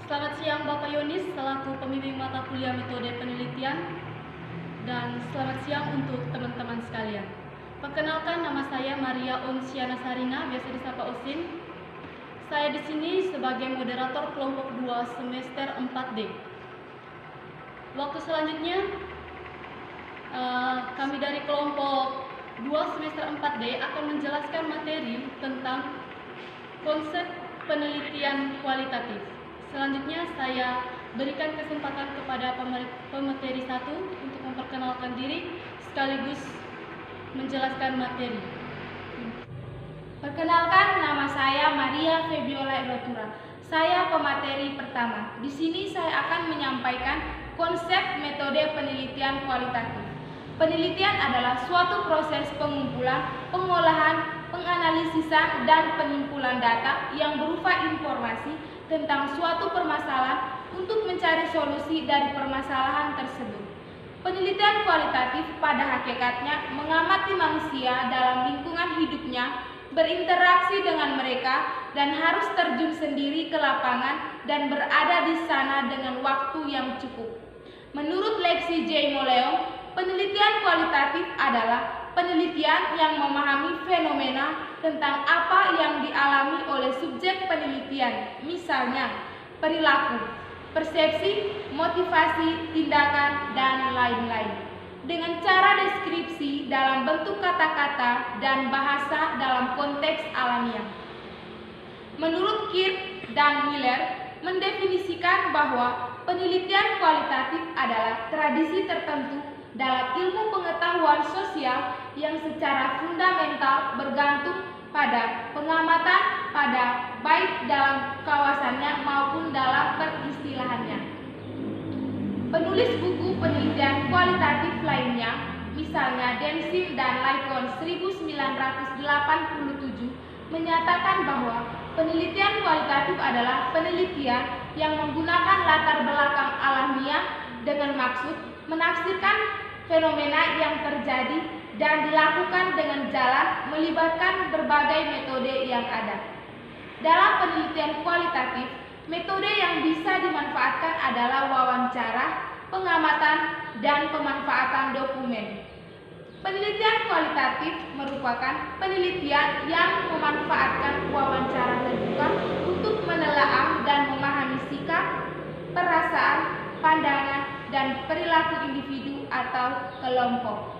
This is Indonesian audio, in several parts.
Selamat siang Bapak Yonis selaku pembimbing mata kuliah metode penelitian, dan selamat siang untuk teman-teman sekalian. Perkenalkan, nama saya Maria Onsiana Sarina, biasa disapa Osin. Saya di sini sebagai moderator kelompok 2 semester 4D. Waktu selanjutnya kami dari kelompok 2 semester 4D akan menjelaskan materi tentang konsep penelitian kualitatif. Selanjutnya saya berikan kesempatan kepada pemateri 1 untuk memperkenalkan diri sekaligus menjelaskan materi. Perkenalkan, nama saya Maria Febiola Erotura. Saya pemateri pertama. Di sini saya akan menyampaikan konsep metode penelitian kualitatif. Penelitian adalah suatu proses pengumpulan, pengolahan, penganalisisan, dan penyimpulan data yang berupa informasi tentang suatu permasalahan untuk mencari solusi dari permasalahan tersebut. Penelitian kualitatif pada hakikatnya mengamati manusia dalam lingkungan hidupnya, berinteraksi dengan mereka, dan harus terjun sendiri ke lapangan dan berada di sana dengan waktu yang cukup. Menurut Lexi J. Moleong, penelitian kualitatif adalah penelitian yang memahami fenomena tentang apa yang dialami oleh subjek penelitian, misalnya perilaku, persepsi, motivasi, tindakan, dan lain-lain, dengan cara deskripsi dalam bentuk kata-kata dan bahasa dalam konteks alamiah. Menurut Kirk dan Miller, mendefinisikan bahwa penelitian kualitatif adalah tradisi tertentu dalam ilmu pengetahuan sosial yang secara fundamental bergantung pada pengamatan pada baik dalam kawasannya maupun dalam peristilahannya. Penulis buku penelitian kualitatif lainnya, misalnya Densin dan Lycon 1987, menyatakan bahwa penelitian kualitatif adalah penelitian yang menggunakan latar belakang alamiah dengan maksud menafsirkan fenomena yang terjadi dan dilakukan dengan jalan melibatkan berbagai metode yang ada. Dalam penelitian kualitatif, metode yang bisa dimanfaatkan adalah wawancara, pengamatan, dan pemanfaatan dokumen. Penelitian kualitatif merupakan penelitian yang memanfaatkan wawancara terbuka untuk menelaah dan memahami sikap, perasaan, pandangan, dan perilaku individu atau kelompok.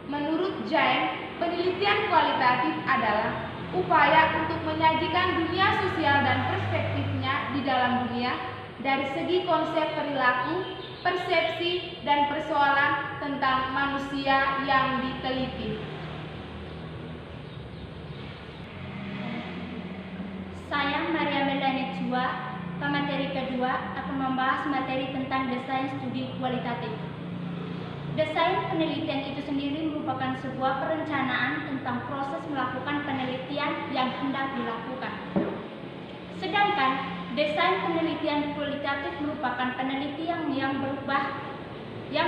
Menurut Jain, penelitian kualitatif adalah upaya untuk menyajikan dunia sosial dan perspektifnya di dalam dunia dari segi konsep perilaku, persepsi, dan persoalan tentang manusia yang diteliti. Saya Maria Melanie Chua, pemateri kedua, akan membahas materi tentang desain studi kualitatif. Desain penelitian itu sendiri merupakan sebuah perencanaan tentang proses melakukan penelitian yang hendak dilakukan. Sedangkan desain penelitian kualitatif merupakan penelitian yang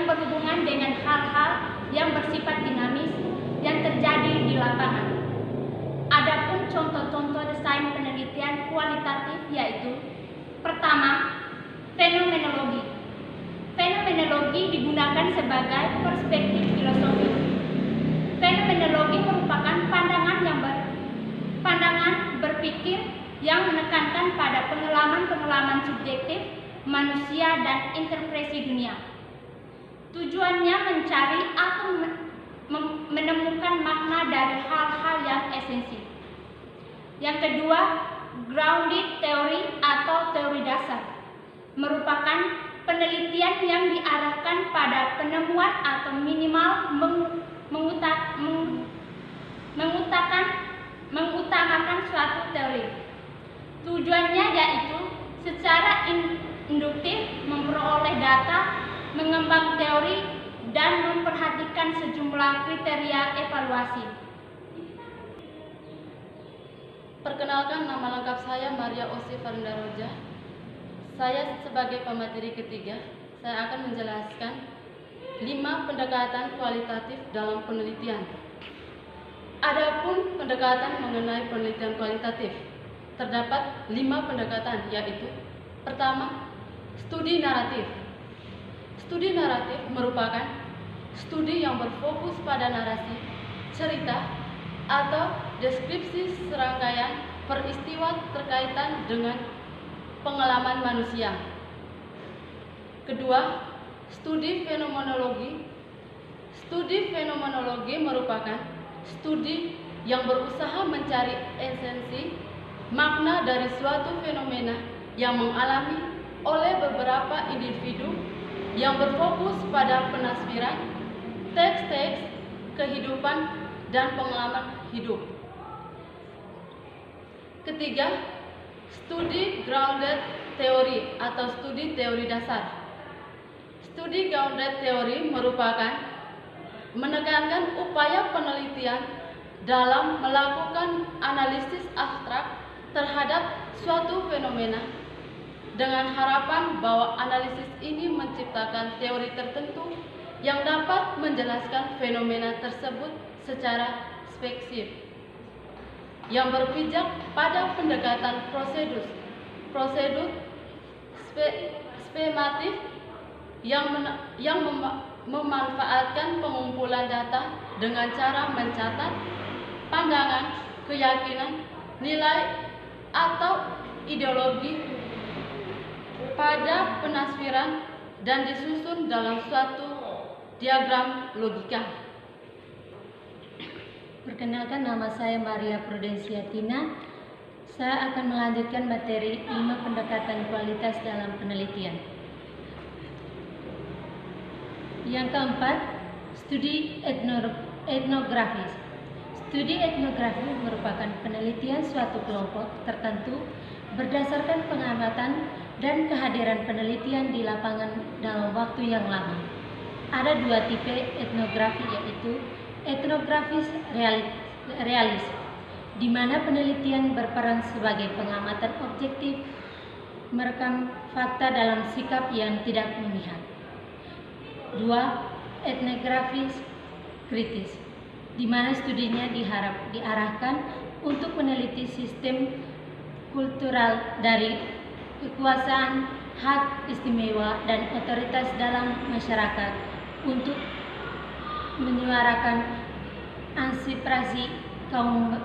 berhubungan dengan hal-hal yang bersifat dinamis yang terjadi di lapangan. Adapun contoh-contoh desain penelitian kualitatif yaitu: pertama, fenomenologi. Fenomenologi digunakan sebagai perspektif filosofi. Fenomenologi merupakan pandangan berpikir yang menekankan pada pengalaman-pengalaman subjektif manusia dan interpretasi dunia. Tujuannya mencari atau menemukan makna dari hal-hal yang esensi. Yang kedua, grounded theory atau teori dasar merupakan penelitian yang diarahkan pada penemuan atau minimal mengutamakan suatu teori. Tujuannya yaitu secara induktif memperoleh data, mengembang teori, dan memperhatikan sejumlah kriteria evaluasi. Perkenalkan, nama lengkap saya Maria Osi Farindaroja. Saya sebagai pemateri ketiga, saya akan menjelaskan 5 pendekatan kualitatif dalam penelitian. Adapun pendekatan mengenai penelitian kualitatif, terdapat 5 pendekatan, yaitu Pertama, studi naratif. Studi naratif merupakan studi yang berfokus pada narasi, cerita, atau deskripsi serangkaian peristiwa terkaitan dengan pengalaman manusia. Kedua, studi fenomenologi. Studi fenomenologi merupakan studi yang berusaha mencari esensi makna dari suatu fenomena yang mengalami oleh beberapa individu yang berfokus pada penafsiran teks-teks kehidupan dan pengalaman hidup. Ketiga, studi grounded theory atau studi teori dasar. Studi grounded theory merupakan menekankan upaya penelitian dalam melakukan analisis abstrak terhadap suatu fenomena dengan harapan bahwa analisis ini menciptakan teori tertentu yang dapat menjelaskan fenomena tersebut secara spesifik, yang berpijak pada pendekatan prosedur skematik yang memanfaatkan pengumpulan data dengan cara mencatat pandangan, keyakinan, nilai, atau ideologi pada penafsiran dan disusun dalam suatu diagram logika. Perkenalkan, nama saya Maria Prudensia Tina. Saya akan melanjutkan materi 5 pendekatan kualitas dalam penelitian. Yang keempat, studi etnografis. Studi etnografi merupakan penelitian suatu kelompok tertentu berdasarkan pengamatan dan kehadiran penelitian di lapangan dalam waktu yang lama. Ada 2 tipe etnografi, yaitu etnografis realis, di mana penelitian berperan sebagai pengamatan objektif, merekam fakta dalam sikap yang tidak memihak. 2. Etnografis kritis, di mana studinya diarahkan untuk meneliti sistem kultural dari kekuasaan, hak istimewa, dan otoritas dalam masyarakat untuk menyuarakan aspirasi kaum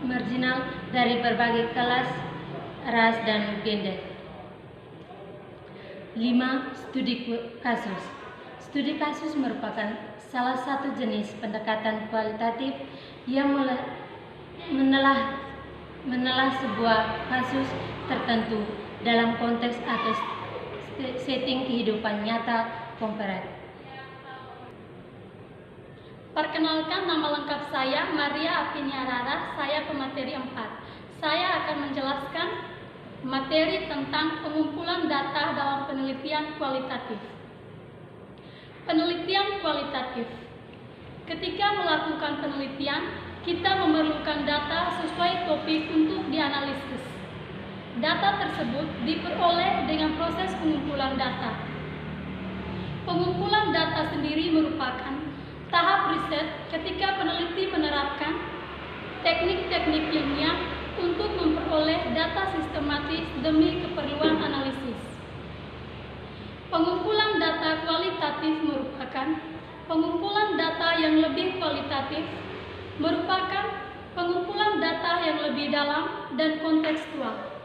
marginal dari berbagai kelas, ras, dan gender. 5. Studi kasus. Studi kasus merupakan salah satu jenis pendekatan kualitatif yang menelah sebuah kasus tertentu dalam konteks atau setting kehidupan nyata konkret. Perkenalkan, nama lengkap saya Maria Apiniarara, saya pemateri 4. Saya akan menjelaskan materi tentang pengumpulan data dalam penelitian kualitatif. Penelitian kualitatif. Ketika melakukan penelitian, kita memerlukan data sesuai topik untuk dianalisis. Data tersebut diperoleh dengan proses pengumpulan data. Pengumpulan data sendiri merupakan tahap riset ketika peneliti menerapkan teknik-teknik ilmiah untuk memperoleh data sistematis demi keperluan analisis. Pengumpulan data kualitatif merupakan pengumpulan data yang lebih kualitatif, merupakan pengumpulan data yang lebih dalam dan kontekstual.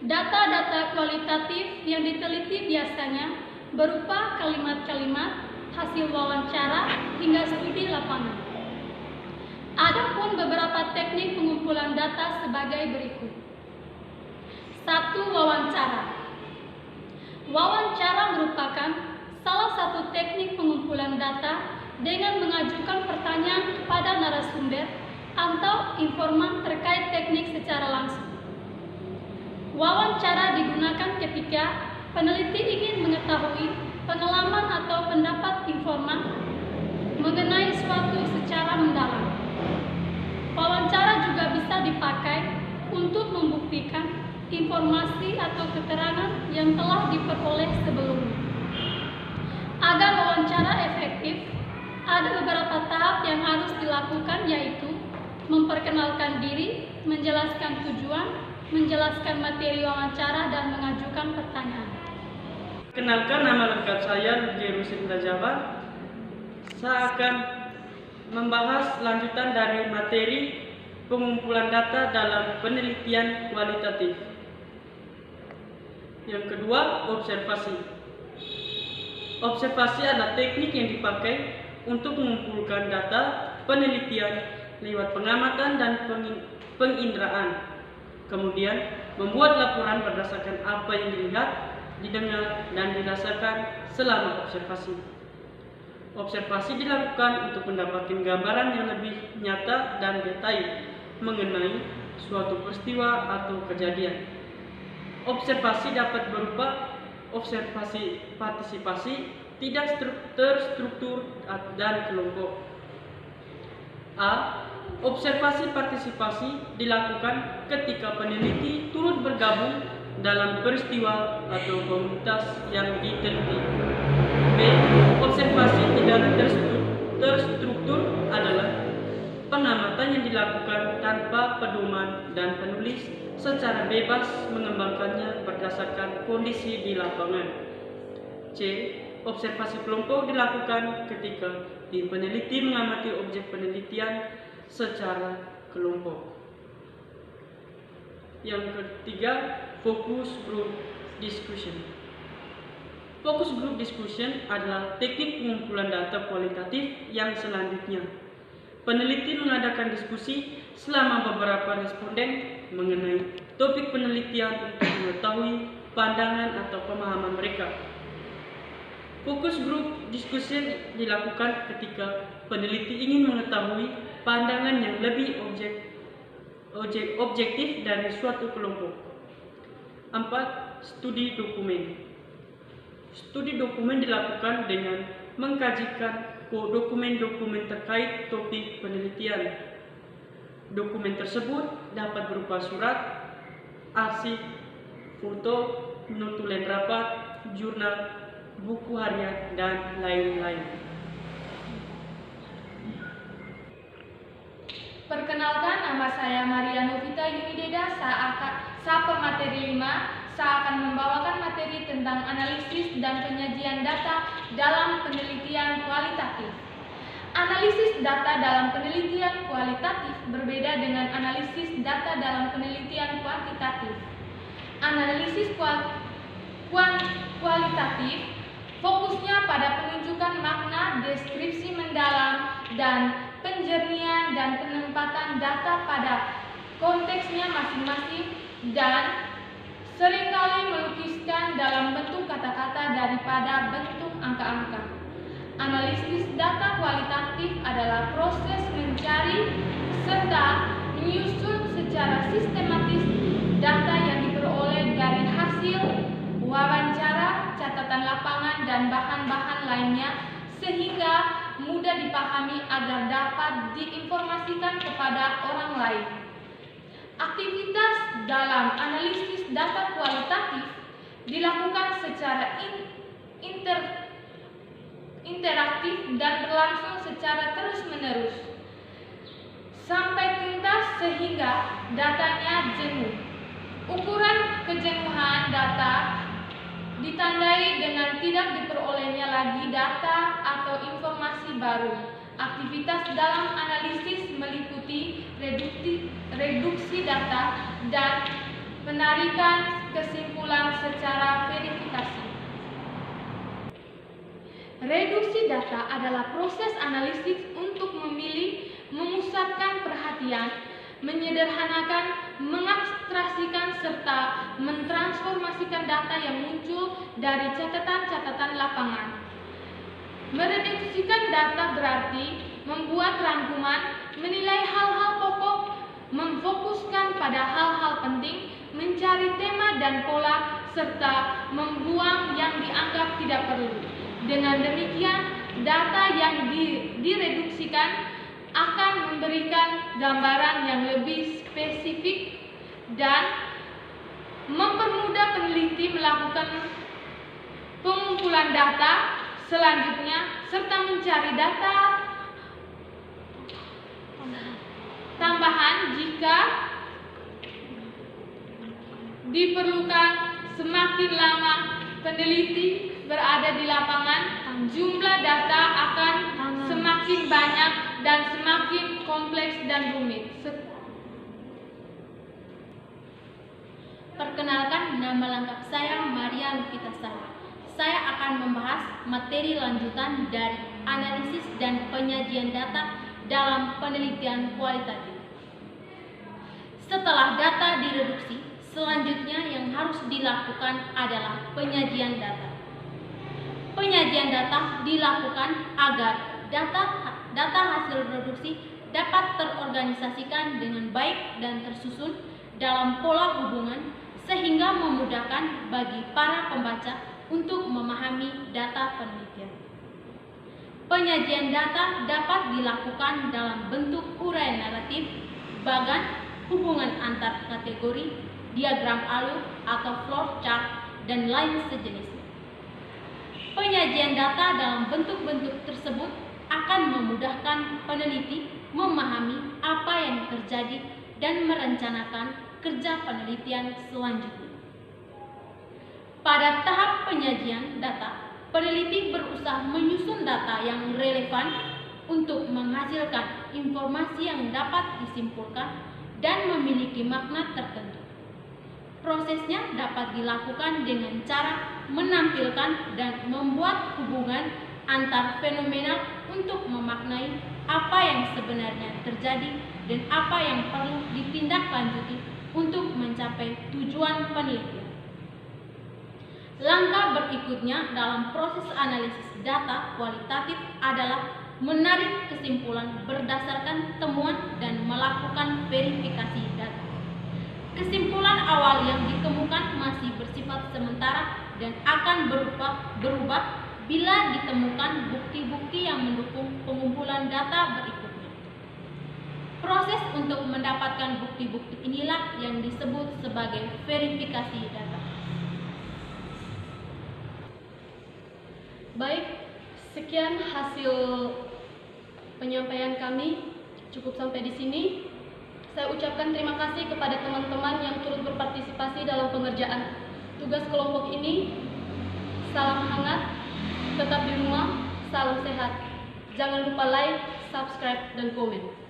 Data-data kualitatif yang diteliti biasanya berupa kalimat-kalimat, hasil wawancara, hingga studi lapangan. Adapun beberapa teknik pengumpulan data sebagai berikut. 1. Wawancara. Wawancara merupakan salah satu teknik pengumpulan data dengan mengajukan pertanyaan kepada narasumber atau informan terkait teknik secara langsung. Wawancara digunakan ketika peneliti ingin mengetahui pengalaman atau pendapat informan mengenai suatu secara mendalam. Wawancara juga bisa dipakai untuk membuktikan informasi atau keterangan yang telah diperoleh sebelumnya. Agar wawancara efektif, ada beberapa tahap yang harus dilakukan, yaitu memperkenalkan diri, menjelaskan tujuan, menjelaskan materi wawancara dan mengajukan pertanyaan. Kenalkan, nama lengkap saya Lugi Rusin Jawa. Saya akan membahas lanjutan dari materi pengumpulan data dalam penelitian kualitatif. Yang kedua, observasi. Observasi adalah teknik yang dipakai untuk mengumpulkan data penelitian lewat pengamatan dan penginderaan. Kemudian membuat laporan berdasarkan apa yang dilihat, didengar, dan dirasakan selama observasi. Observasi dilakukan untuk mendapatkan gambaran yang lebih nyata dan detail mengenai suatu peristiwa atau kejadian. Observasi dapat berupa observasi partisipasi, tidak terstruktur, dan kelompok. A. Observasi partisipasi dilakukan ketika peneliti turut bergabung dalam peristiwa atau komunitas yang diteliti. B. Observasi tidak terstruktur adalah pengamatan yang dilakukan tanpa pedoman dan penulis secara bebas mengembangkannya berdasarkan kondisi di lapangan. C. Observasi kelompok dilakukan ketika tim peneliti mengamati objek penelitian secara kelompok. Yang ketiga, focus group discussion. Focus group discussion adalah teknik pengumpulan data kualitatif yang selanjutnya. Peneliti mengadakan diskusi selama beberapa responden mengenai topik penelitian untuk mengetahui pandangan atau pemahaman mereka. Focus group discussion dilakukan ketika peneliti ingin mengetahui pandangan yang lebih objektif dari suatu kelompok. 4. Studi dokumen. Studi dokumen dilakukan dengan mengkajikan dokumen-dokumen terkait topik penelitian. Dokumen tersebut dapat berupa surat, arsip, foto, notulen rapat, jurnal, buku harian, dan lain-lain. Perkenalkan, nama saya Maria Novita Yunideda. Saya pemateri 5. Saya akan membawakan materi tentang analisis dan penyajian data dalam penelitian kualitatif. Analisis data dalam penelitian kualitatif berbeda dengan analisis data dalam penelitian kuantitatif. Analisis kualitatif fokusnya pada penunjukan makna, deskripsi mendalam, dan penjernihan dan penempatan data pada konteksnya masing-masing, dan seringkali melukiskan dalam bentuk kata-kata daripada bentuk angka-angka. Analisis data kualitatif adalah proses mencari serta menyusun secara sistematis data yang diperoleh dari hasil wawancara, catatan lapangan, dan bahan-bahan lainnya sehingga mudah dipahami agar dapat diinformasikan kepada orang lain. Aktivitas dalam analisis data kualitatif dilakukan secara interaktif dan berlangsung secara terus-menerus sampai tuntas sehingga datanya jenuh. Ukuran kejenuhan data ditandai dengan tidak diperolehnya lagi data atau informasi baru. Aktivitas dalam analisis meliputi reduksi data dan penarikan kesimpulan secara verifikasi. Reduksi data adalah proses analisis untuk memilih, memusatkan perhatian, menyederhanakan, mengabstraksikan, serta mentransformasikan data yang muncul dari catatan-catatan lapangan. Mereduksikan data berarti membuat rangkuman, menilai hal-hal pokok, memfokuskan pada hal-hal penting, mencari tema dan pola, serta membuang yang dianggap tidak perlu. Dengan demikian, data yang direduksikan akan memberikan gambaran yang lebih spesifik dan mempermudah peneliti melakukan pengumpulan data selanjutnya serta mencari data tambahan jika diperlukan semakin lama peneliti berada di lapangan, jumlah data akan semakin banyak dan semakin kompleks dan rumit. Perkenalkan, nama lengkap saya Maria Lufitasari. Saya akan membahas materi lanjutan dari analisis dan penyajian data dalam penelitian kualitatif. Setelah data direduksi, selanjutnya yang harus dilakukan adalah penyajian data. Penyajian data dilakukan agar data hasil reduksi dapat terorganisasikan dengan baik dan tersusun dalam pola hubungan sehingga memudahkan bagi para pembaca untuk memahami data penelitian. Penyajian data dapat dilakukan dalam bentuk uraian naratif, bagan, hubungan antar kategori, diagram alur atau flow chart, dan lain sejenisnya. Penyajian data dalam bentuk-bentuk tersebut akan memudahkan peneliti memahami apa yang terjadi dan merencanakan kerja penelitian selanjutnya. Pada tahap penyajian data, peneliti berusaha menyusun data yang relevan untuk menghasilkan informasi yang dapat disimpulkan dan memiliki makna tertentu. Prosesnya dapat dilakukan dengan cara menampilkan dan membuat hubungan antar fenomena untuk memaknai apa yang sebenarnya terjadi dan apa yang perlu ditindaklanjuti untuk mencapai tujuan penelitian. Langkah berikutnya dalam proses analisis data kualitatif adalah menarik kesimpulan berdasarkan temuan dan melakukan verifikasi data. Kesimpulan awal yang ditemukan masih bersifat sementara dan akan berubah bila ditemukan bukti-bukti yang mendukung pengumpulan data berikutnya. Proses untuk mendapatkan bukti-bukti inilah yang disebut sebagai verifikasi data. Baik, sekian hasil penyampaian kami. Cukup sampai di sini. Saya ucapkan terima kasih kepada teman-teman yang turut berpartisipasi dalam pengerjaan tugas kelompok ini. Salam hangat, tetap di rumah, salam sehat. Jangan lupa like, subscribe, dan komen.